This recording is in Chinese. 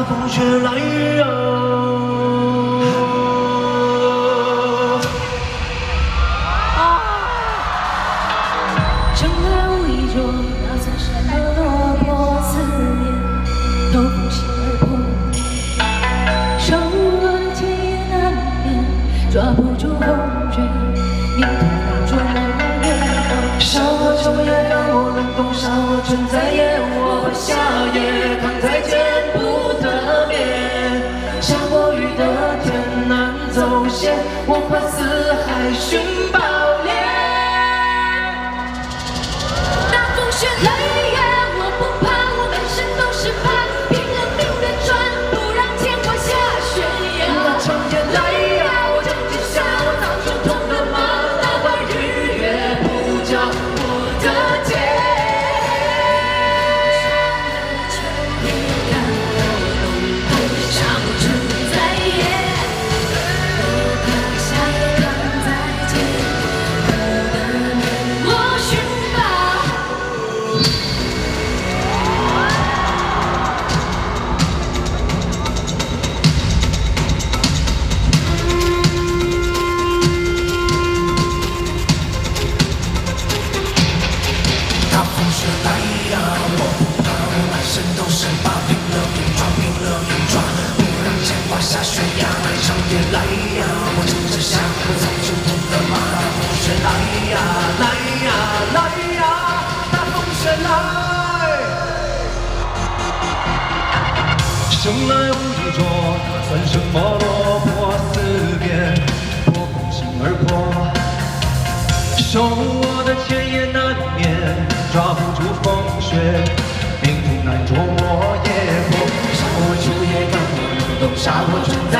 风雪来呀！生来无意中，打算山河落魄，思念都不期而破。手握的千言难眠，抓不住风雪，命途难捉摸也懂。沙漠秋夜让我冷冻，沙漠春在眼，我夏夜扛在肩不得眠。下过雨的天难走险，我跨四海寻宝莲。大风雪来呀，我不怕，我满身都是汗，拼了命的转，不让天滑下悬崖。那长夜来呀，我将至下，我早就痛了吗？哪怕日月不交我的肩。沙漠春在眼，我怕下也扛在肩，不得眠，我寻宝。大风雪来呀，我不怕，我满身都是疤，拼了命抓，拼了命抓，不让剑滑下悬崖。长夜来呀，我撑着下，我早就痛了吗？大风雪来呀，来呀，来呀，大风雪来。生来无意中，打算什么落魄思变，破空心而破。手握的千言难眠，抓不住风雪，命途难捉摸也破。沙漠秋夜让我冷冻，沙漠春在